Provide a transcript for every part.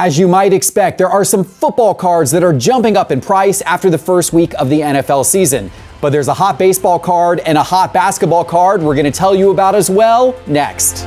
As you might expect, there are some football cards that are jumping up in price after the first week of the NFL season. But there's a hot baseball card and a hot basketball card we're going to tell you about as well next.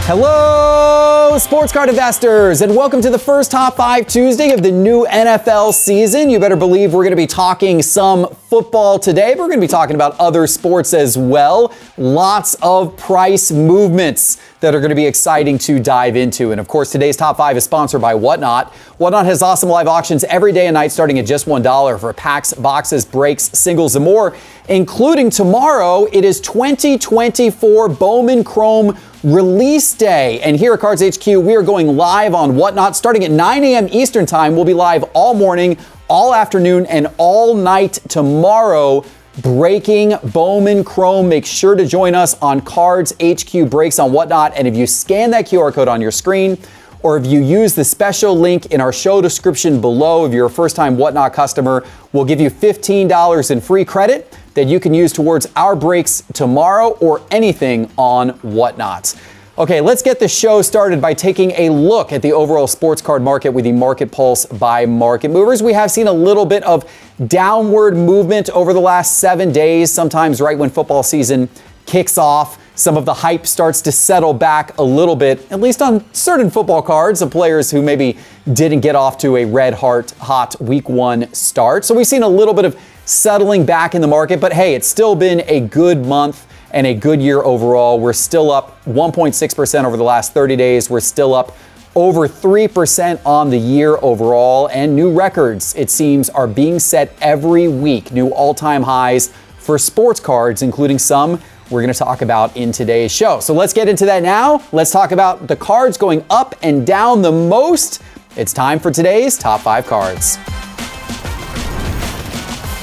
Hello, sports card investors, and welcome to the first Top 5 Tuesday of the new NFL season. You better believe we're going to be talking some football today, but we're going to be talking about other sports as well. Lots of price movements that are going to be exciting to dive into. And of course, today's Top 5 is sponsored by Whatnot. Whatnot has awesome live auctions every day and night starting at just $1 for packs, boxes, breaks, singles, and more, including tomorrow. It is 2024 Bowman Chrome Release Day. And here at Cards HQ, we are going live on Whatnot starting at 9 a.m. Eastern Time. We'll be live all morning, all afternoon, and all night tomorrow, breaking Bowman Chrome. Make sure to join us on Cards HQ Breaks on Whatnot. And if you scan that QR code on your screen, or if you use the special link in our show description below, if you're a first-time Whatnot customer, we'll give you $15 in free credit that you can use towards our breaks tomorrow or anything on Whatnot. Okay, let's get the show started by taking a look at the overall sports card market with the Market Pulse by Market Movers. We have seen a little bit of downward movement over the last 7 days, sometimes right when football season kicks off. Some of the hype starts to settle back a little bit, at least on certain football cards of players who maybe didn't get off to a red hot week one start. So we've seen a little bit of settling back in the market, but hey, it's still been a good month and a good year overall. We're still up 1.6% over the last 30 days. We're still up over 3% on the year overall, and new records, it seems, are being set every week. New all-time highs for sports cards, including some we're going to talk about in today's show. So let's get into that now. Let's talk about the cards going up and down the most. It's time for today's Top 5 cards.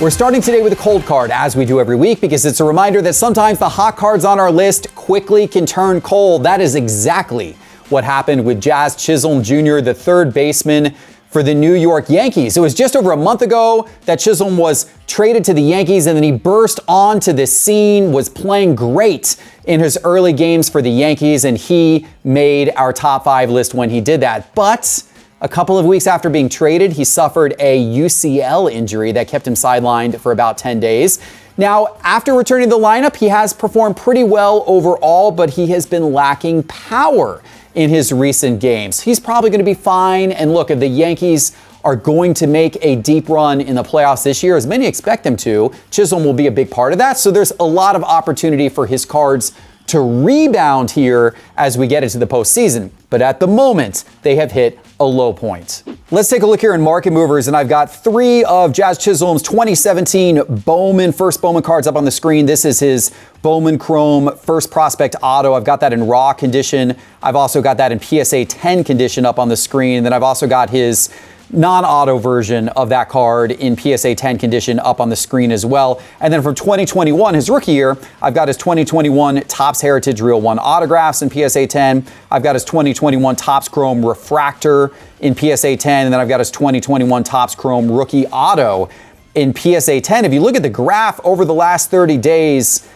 We're starting today with a cold card, as we do every week, because it's a reminder that sometimes the hot cards on our list quickly can turn cold. That is exactly what happened with Chisholm Jr., the third baseman for the New York Yankees. It was just over a month ago that Chisholm was traded to the Yankees, and then he burst onto the scene, was playing great in his early games for the Yankees, and he made our top 5 list when he did that. But a couple of weeks after being traded, he suffered a UCL injury that kept him sidelined for about 10 days. Now, after returning to the lineup, he has performed pretty well overall, but he has been lacking power in his recent games. He's probably going to be fine. And look, if the Yankees are going to make a deep run in the playoffs this year, as many expect them to, Chisholm will be a big part of that. So there's a lot of opportunity for his cards to rebound here as we get into the postseason. But at the moment, they have hit a low point. Let's take a look here in Market Movers, and I've got 3 of Chisholm's 2017 first Bowman cards up on the screen. This is his Bowman Chrome First Prospect Auto. I've got that in raw condition. I've also got that in PSA 10 condition up on the screen. And then I've also got his non-auto version of that card in PSA 10 condition up on the screen as well. And then from 2021, his rookie year, I've got his 2021 Topps Heritage Real 1 autographs in PSA 10. I've got his 2021 Topps Chrome Refractor in PSA 10. And then I've got his 2021 Topps Chrome Rookie Auto in PSA 10. If you look at the graph over the last 30 days,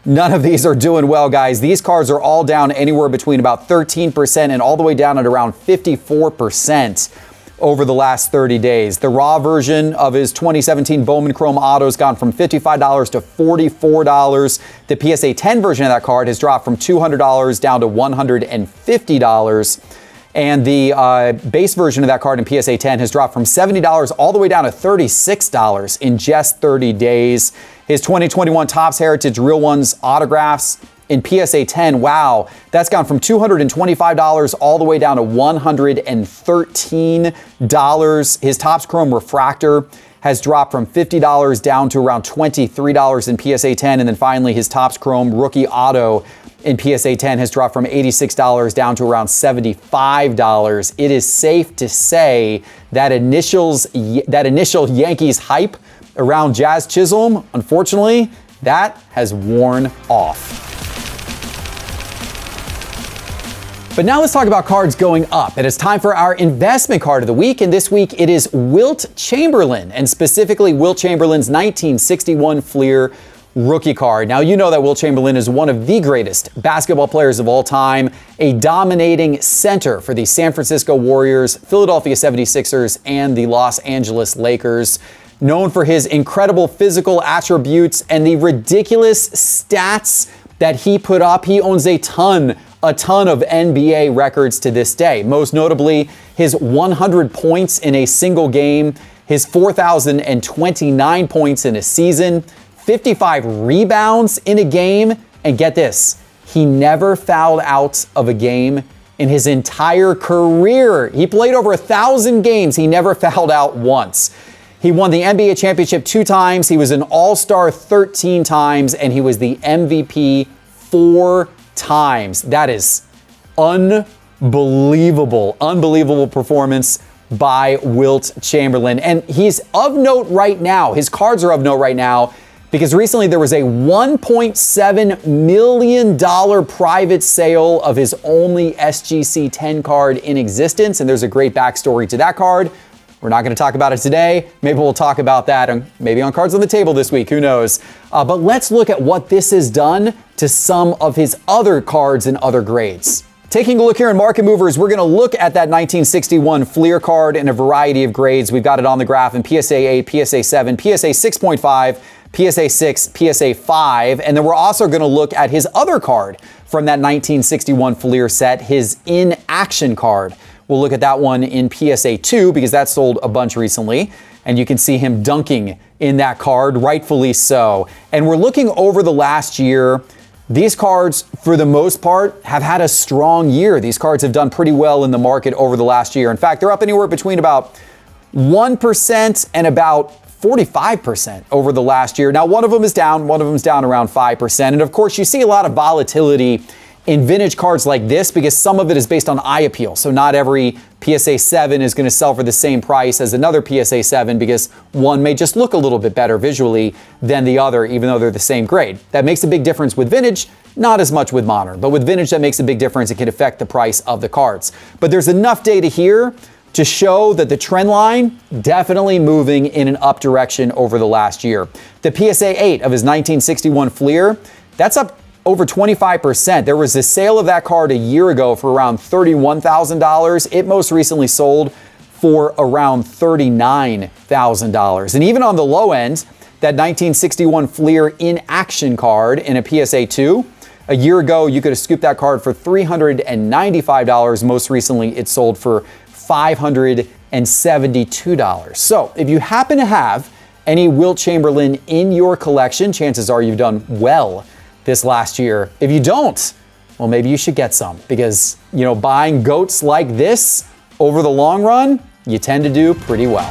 none of these are doing well, guys. These cards are all down anywhere between about 13% and all the way down at around 54% over the last 30 days. The raw version of his 2017 Bowman Chrome Auto has gone from $55 to $44. The PSA 10 version of that card has dropped from $200 down to $150. And the base version of that card in PSA 10 has dropped from $70 all the way down to $36 in just 30 days. His 2021 Topps Heritage Real Ones autographs in PSA 10, wow, that's gone from $225 all the way down to $113. His Topps Chrome Refractor has dropped from $50 down to around $23 in PSA 10. And then finally, his Topps Chrome Rookie Auto in PSA 10 has dropped from $86 down to around $75. It is safe to say that initial Yankees hype around Chisholm, unfortunately, that has worn off. But now let's talk about cards going up. And it's time for our investment card of the week. And this week it is Wilt Chamberlain, and specifically Wilt Chamberlain's 1961 Fleer rookie card. Now, you know that Wilt Chamberlain is one of the greatest basketball players of all time, a dominating center for the San Francisco Warriors, Philadelphia 76ers, and the Los Angeles Lakers. Known for his incredible physical attributes and the ridiculous stats that he put up. He owns a ton of NBA records to this day. Most notably, his 100 points in a single game, his 4,029 points in a season, 55 rebounds in a game, and get this, he never fouled out of a game in his entire career. He played over 1,000 games. He never fouled out once. He won the NBA championship 2 times. He was an All-Star 13 times, and he was the MVP 4 times. That is unbelievable performance by Wilt Chamberlain. And he's of note right now. His cards are of note right now because recently there was a $1.7 million private sale of his only SGC 10 card in existence. And there's a great backstory to that card. We're not going to talk about it today. Maybe we'll talk about that maybe on Cards on the Table this week. Who knows? But let's look at what this has done to some of his other cards and other grades. Taking a look here in Market Movers, we're going to look at that 1961 Fleer card in a variety of grades. We've got it on the graph in PSA 8, PSA 7, PSA 6.5, PSA 6, PSA 5, and then we're also going to look at his other card from that 1961 Fleer set, his In Action card. We'll look at that one in PSA 2 because that sold a bunch recently, and you can see him dunking in that card, rightfully so. And we're looking over the last year. These cards, for the most part, have had a strong year. These cards have done pretty well in the market over the last year. In fact, they're up anywhere between about 1% and about 45% over the last year. Now, one of them is down around 5%. And of course, you see a lot of volatility in vintage cards like this because some of it is based on eye appeal. So not every PSA 7 is going to sell for the same price as another PSA 7 because one may just look a little bit better visually than the other, even though they're the same grade. That makes a big difference with vintage, not as much with modern. But with vintage, that makes a big difference. It can affect the price of the cards. But there's enough data here to show that the trend line definitely moving in an up direction over the last year. The PSA 8 of his 1961 Fleer, that's up over 25%. There was a sale of that card a year ago for around $31,000. It most recently sold for around $39,000. And even on the low end, that 1961 Fleer In Action card in a PSA 2, a year ago, you could have scooped that card for $395. Most recently, it sold for $572. So if you happen to have any Wilt Chamberlain in your collection, chances are you've done well this last year. If you don't, well, maybe you should get some because, buying goats like this over the long run, you tend to do pretty well.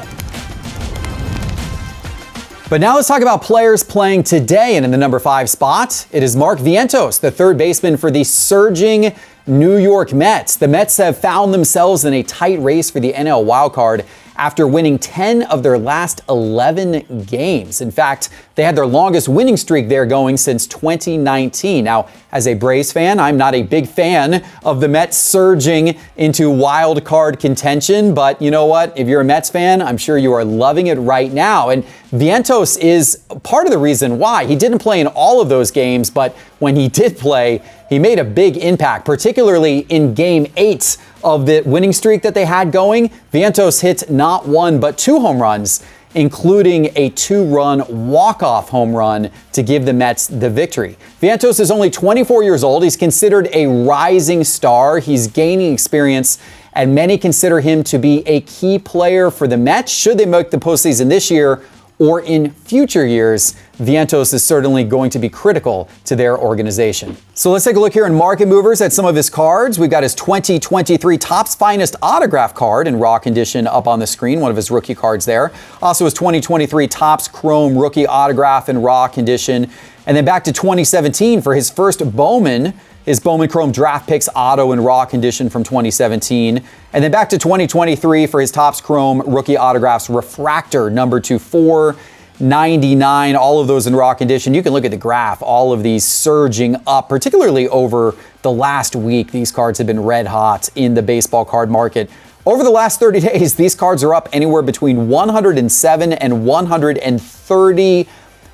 But now let's talk about players playing today. And in the number 5 spot, it is Mark Vientos, the third baseman for the surging New York Mets. The Mets have found themselves in a tight race for the NL wildcard after winning 10 of their last 11 games. In fact, they had their longest winning streak there going since 2019. Now, as a Braves fan, I'm not a big fan of the Mets surging into wild card contention, but you know what? If you're a Mets fan, I'm sure you are loving it right now. And Vientos is part of the reason why. He didn't play in all of those games, but when he did play, he made a big impact, particularly in Game 8 of the winning streak that they had going. Vientos hit not 1, but 2 home runs, including a 2-run walk-off home run to give the Mets the victory. Vientos is only 24 years old. He's considered a rising star. He's gaining experience, and many consider him to be a key player for the Mets. Should they make the postseason this year or in future years, Vientos is certainly going to be critical to their organization. So let's take a look here in Market Movers at some of his cards. We've got his 2023 Topps Finest autograph card in raw condition up on the screen, one of his rookie cards there. Also his 2023 Topps Chrome rookie autograph in raw condition. And then back to 2017 for his first Bowman, his Bowman Chrome Draft Picks auto in raw condition from 2017. And then back to 2023 for his Topps Chrome rookie autographs refractor number 2499. All of those in raw condition. You can look at the graph. All of these surging up, particularly over the last week. These cards have been red hot in the baseball card market. Over the last 30 days, these cards are up anywhere between 107 and 130%.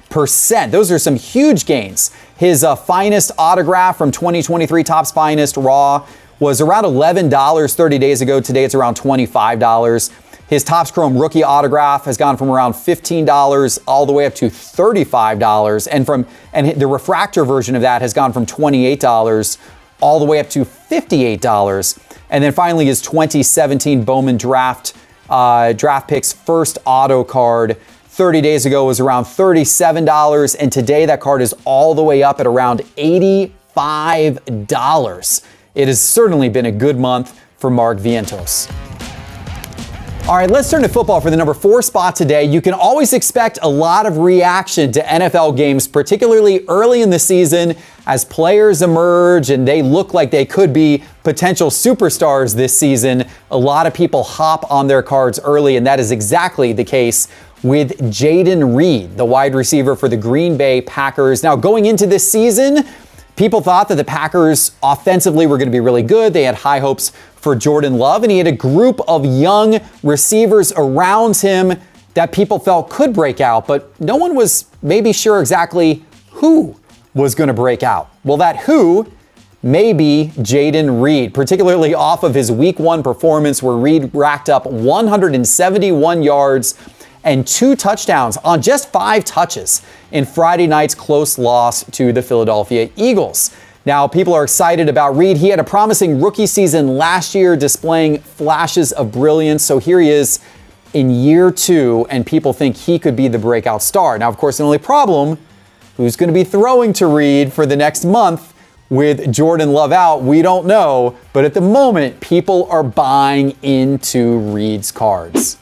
Those are some huge gains. His finest autograph from 2023 Topps Finest Raw was around $11 30 days ago. Today it's around $25. His Topps Chrome rookie autograph has gone from around $15 all the way up to $35. And the refractor version of that has gone from $28 all the way up to $58. And then finally his 2017 Bowman draft picks first auto card 30 days ago was around $37, and today that card is all the way up at around $85. It has certainly been a good month for Mark Vientos. All right, let's turn to football for the number 4 spot today. You can always expect a lot of reaction to NFL games, particularly early in the season as players emerge and they look like they could be potential superstars this season. A lot of people hop on their cards early, and that is exactly the case with Jaden Reed, the wide receiver for the Green Bay Packers. Now, going into this season, people thought that the Packers offensively were going to be really good. They had high hopes for Jordan Love, and he had a group of young receivers around him that people felt could break out, but no one was maybe sure exactly who was going to break out. Well, that who may be Jaden Reed, particularly off of his Week 1 performance where Reed racked up 171 yards and 2 touchdowns on just 5 touches in Friday night's close loss to the Philadelphia Eagles. Now, people are excited about Reed. He had a promising rookie season last year, displaying flashes of brilliance. So here he is in year 2, and people think he could be the breakout star. Now, of course, the only problem, who's going to be throwing to Reed for the next month with Jordan Love out? We don't know. But at the moment, people are buying into Reed's cards.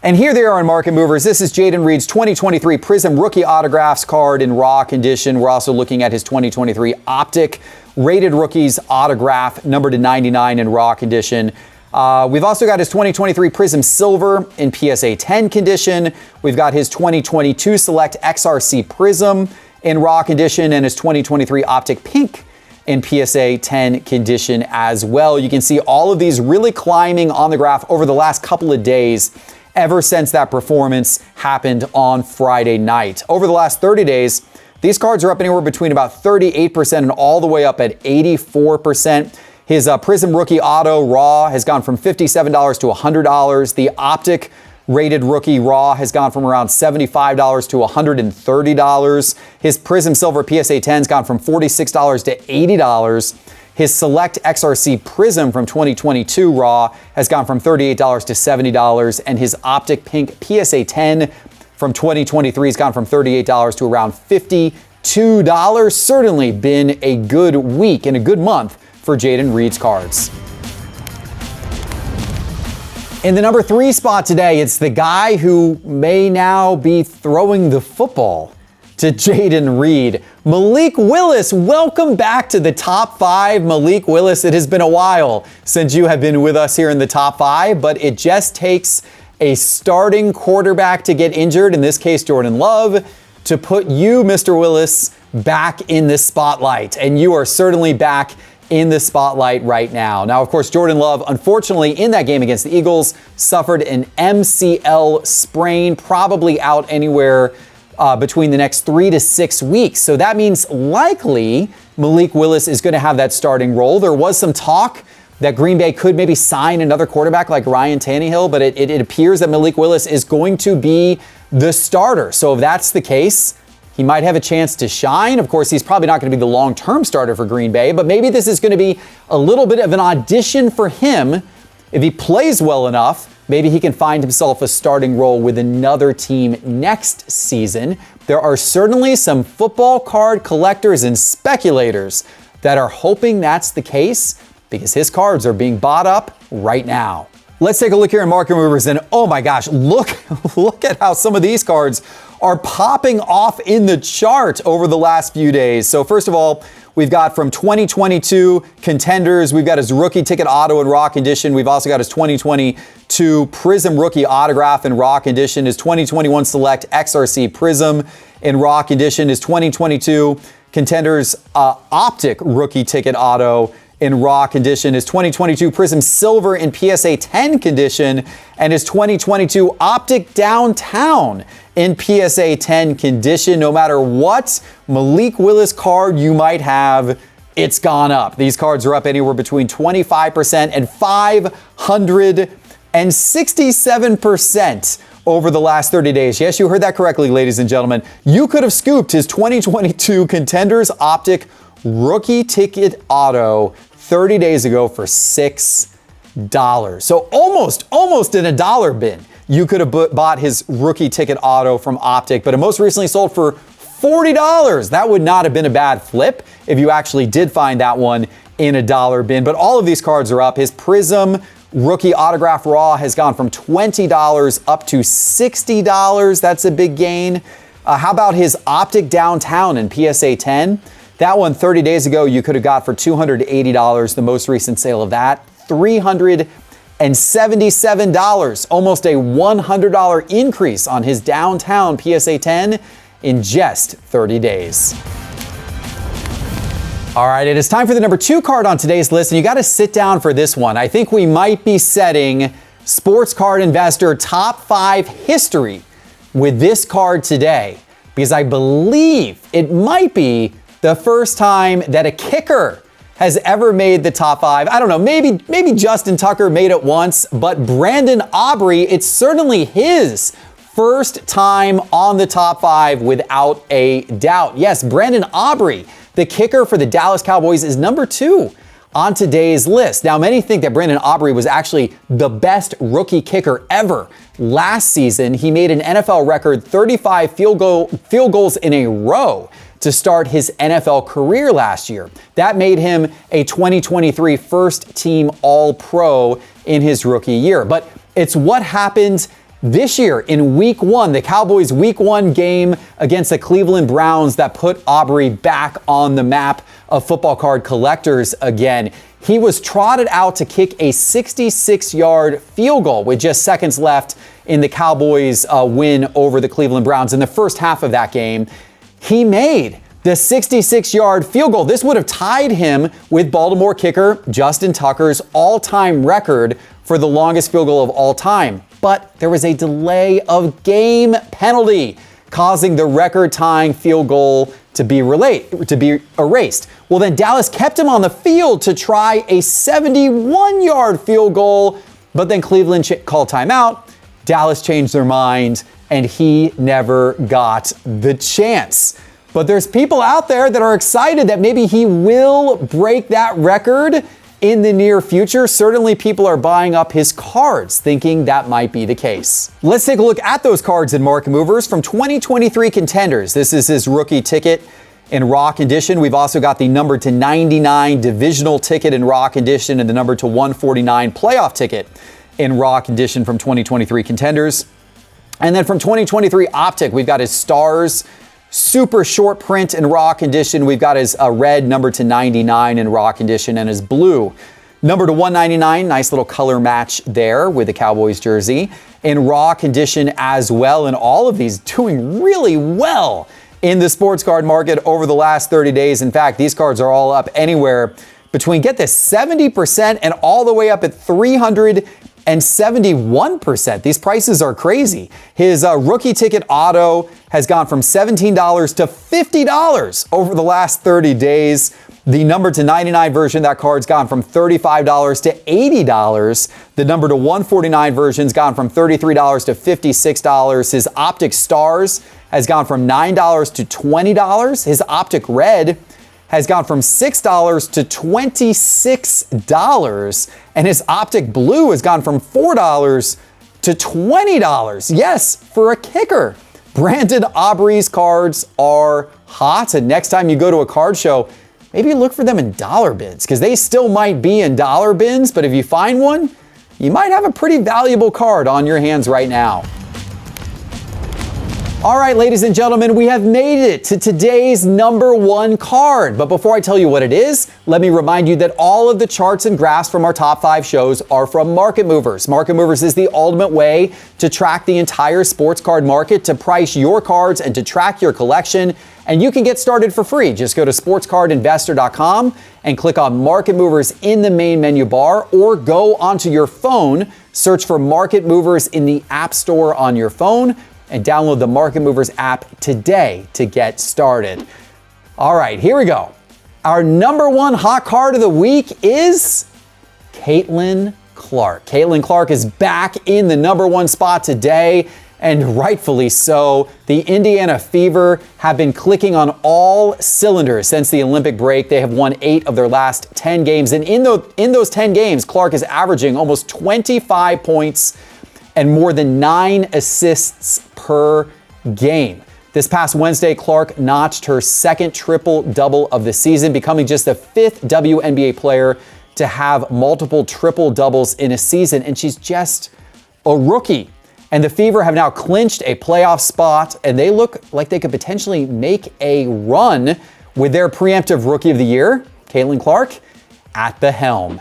And here they are on Market Movers. This is Jaden Reed's 2023 Prism Rookie Autographs card in raw condition. We're also looking at his 2023 Optic Rated Rookies Autograph, numbered to 99 in raw condition. We've also got his 2023 Prism Silver in PSA 10 condition. We've got his 2022 Select XRC Prism in raw condition and his 2023 Optic Pink in PSA 10 condition as well. You can see all of these really climbing on the graph over the last couple of days, ever since that performance happened on Friday night. Over the last 30 days, these cards are up anywhere between about 38% and all the way up at 84%. His Prism Rookie Auto Raw has gone from $57 to $100. The Optic Rated Rookie Raw has gone from around $75 to $130. His Prism Silver PSA 10 has gone from $46 to $80. His Select XRC Prism from 2022 Raw has gone from $38 to $70, and his Optic Pink PSA 10 from 2023 has gone from $38 to around $52. Certainly been a good week and a good month for Jaden Reed's cards. In the number 3 spot today, it's the guy who may now be throwing the football to Jaden Reed. Malik Willis, welcome back to the top 5. Malik Willis, it has been a while since you have been with us here in the top 5, but it just takes a starting quarterback to get injured, in this case Jordan Love, to put you, Mr. Willis, back in the spotlight. And you are certainly back in the spotlight right now. Now, of course, Jordan Love, unfortunately, in that game against the Eagles, suffered an MCL sprain, probably out anywhere between the next 3 to 6 weeks. So that means likely Malik Willis is going to have that starting role. There was some talk that Green Bay could maybe sign another quarterback like Ryan Tannehill, but it appears that Malik Willis is going to be the starter. So if that's the case, he might have a chance to shine. Of course, he's probably not going to be the long-term starter for Green Bay, but maybe this is going to be a little bit of an audition for him. If he plays well enough, maybe he can find himself a starting role with another team next season. There are certainly some football card collectors and speculators that are hoping that's the case because his cards are being bought up right now. Let's take a look here in Market Movers, and oh my gosh, look at how some of these cards are popping off in the chart over the last few days. So first of all, we've got from 2022 contenders, we've got his rookie ticket auto in raw condition. We've also got his 2022 Prism rookie autograph in raw condition, his 2021 Select XRC Prism in raw condition, his 2022 contenders Optic rookie ticket auto in raw condition, his 2022 Prism Silver in PSA 10 condition, and his 2022 Optic Downtown in PSA 10 condition. No matter what Malik Willis card you might have, it's gone up. These cards are up anywhere between 25% and 567% over the last 30 days. Yes, you heard that correctly, ladies and gentlemen. You could have scooped his 2022 Contenders Optic Rookie Ticket Auto 30 days ago for $6. So almost in a dollar bin. You could have bought his Rookie Ticket Auto from Optic, but it most recently sold for $40. That would not have been a bad flip if you actually did find that one in a dollar bin. But all of these cards are up. His Prism Rookie Autograph Raw has gone from $20 up to $60. That's a big gain. How about his Optic Downtown in PSA 10? That one 30 days ago you could have got for $280. The most recent sale of that, $377. Almost a $100 increase on his Downtown PSA 10 in just 30 days. All right, it is time for the number 2 card on today's list, and you got to sit down for this one. I think we might be setting Sports Card Investor Top 5 history with this card today, because I believe it might be the first time that a kicker has ever made the top 5. I don't know, maybe Justin Tucker made it once, but Brandon Aubrey, it's certainly his first time on the top 5 without a doubt. Yes, Brandon Aubrey, the kicker for the Dallas Cowboys, is number 2 on today's list. Now, many think that Brandon Aubrey was actually the best rookie kicker ever. Last season, he made an NFL record 35 field goals in a row to start his NFL career last year. That made him a 2023 first-team All-Pro in his rookie year. But it's what happened this year in Week 1, the Cowboys' Week 1 game against the Cleveland Browns that put Aubrey back on the map of football card collectors again. He was trotted out to kick a 66-yard field goal with just seconds left in the Cowboys' win over the Cleveland Browns. In the first half of that game, he made the 66-yard field goal. This would have tied him with Baltimore kicker Justin Tucker's all-time record for the longest field goal of all time. But there was a delay of game penalty, causing the record-tying field goal to be erased. Well, then Dallas kept him on the field to try a 71-yard field goal, but then Cleveland called timeout. Dallas changed their mind, and he never got the chance. But there's people out there that are excited that maybe he will break that record in the near future. Certainly people are buying up his cards, thinking that might be the case. Let's take a look at those cards in Market Movers from 2023 Contenders. This is his rookie ticket in raw condition. We've also got the number to 99 divisional ticket in raw condition and the number to 149 playoff ticket in raw condition from 2023 Contenders. And then from 2023 Optic, we've got his Stars super short print in raw condition. We've got his red number to 99 in raw condition and his blue number to 199. Nice little color match there with the Cowboys jersey in raw condition as well. And all of these doing really well in the sports card market over the last 30 days. In fact, these cards are all up anywhere between, get this, 70% and all the way up at 371%. These prices are crazy. His rookie ticket auto has gone from $17 to $50 over the last 30 days. The number to 99 version, that card's gone from $35 to $80. The number to 149 version's gone from $33 to $56. His Optic Stars has gone from $9 to $20. His Optic Red has gone from $6 to $26. And his Optic Blue has gone from $4 to $20. Yes, for a kicker. Brandon Aubrey's cards are hot. And next time you go to a card show, maybe look for them in dollar bins, because they still might be in dollar bins. But if you find one, you might have a pretty valuable card on your hands right now. All right, ladies and gentlemen, we have made it to today's number 1 card. But before I tell you what it is, let me remind you that all of the charts and graphs from our top 5 shows are from Market Movers. Market Movers is the ultimate way to track the entire sports card market, to price your cards and to track your collection And you can get started for free. Just go to sportscardinvestor.com and click on Market Movers in the main menu bar, or go onto your phone, search for Market Movers in the App Store on your phone, and download the Market Movers app today to get started. All right, here we go. Our number one hot card of the week is Caitlin Clark. Caitlin Clark is back in the number one spot today, and rightfully so. The Indiana Fever have been clicking on all cylinders since the Olympic break. They have won 8 of their last 10 games, and in those 10 games, Clark is averaging almost 25 points and more than 9 assists per game. This past Wednesday, Clark notched her second triple-double of the season, becoming just the 5th WNBA player to have multiple triple-doubles in a season, and she's just a rookie. And the Fever have now clinched a playoff spot, and they look like they could potentially make a run with their preemptive Rookie of the Year, Caitlin Clark, at the helm.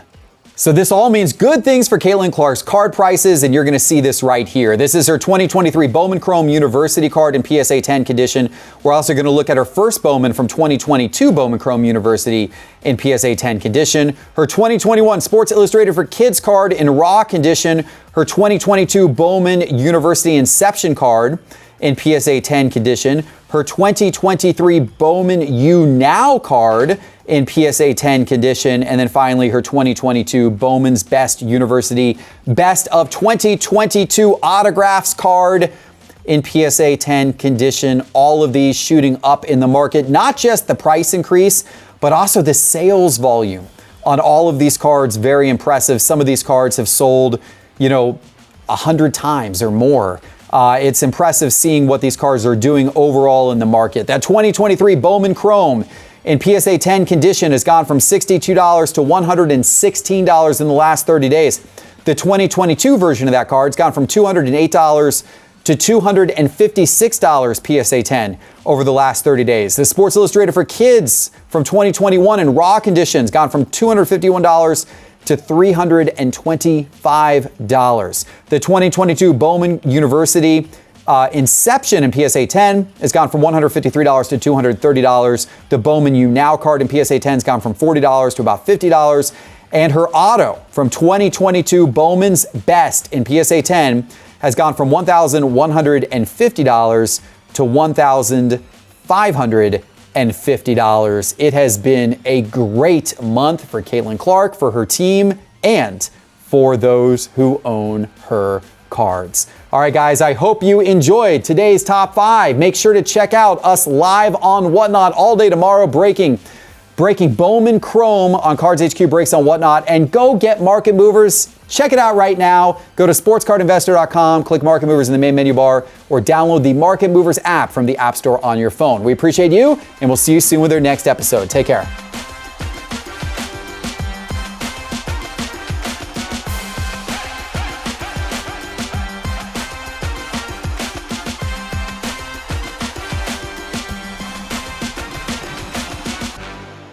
So this all means good things for Caitlin Clark's card prices, and you're going to see this right here. This is her 2023 Bowman Chrome University card in PSA 10 condition. We're also going to look at her first Bowman from 2022 Bowman Chrome University in PSA 10 condition. Her 2021 Sports Illustrated for Kids card in raw condition. Her 2022 Bowman University Inception card in PSA 10 condition. Her 2023 Bowman U Now card in PSA 10 condition, and then finally her 2022 Bowman's Best University Best of 2022 Autographs card in PSA 10 condition. All of these shooting up in the market, not just the price increase, but also the sales volume on all of these cards. Very impressive. Some of these cards have sold, 100 times or more. It's impressive seeing what these cards are doing overall in the market. That 2023 Bowman Chrome in PSA 10 condition has gone from $62 to $116 in the last 30 days. The 2022 version of that card's gone from $208 to $256 PSA 10 over the last 30 days. The Sports Illustrated for Kids from 2021 in raw conditions gone from $251 to $325. The 2022 Bowman University Inception in PSA 10 has gone from $153 to $230. The Bowman U Now card in PSA 10 has gone from $40 to about $50. And her auto from 2022 Bowman's Best in PSA 10 has gone from $1,150 to $1,550. It has been a great month for Caitlin Clark, for her team, and for those who own her cards. All right, guys, I hope you enjoyed today's top 5. Make sure to check out us live on Whatnot all day tomorrow, breaking Bowman Chrome on Cards HQ Breaks on Whatnot, and go get Market Movers. Check it out right now. Go to sportscardinvestor.com, click Market Movers in the main menu bar, or download the Market Movers app from the App Store on your phone. We appreciate you, and we'll see you soon with our next episode. Take care.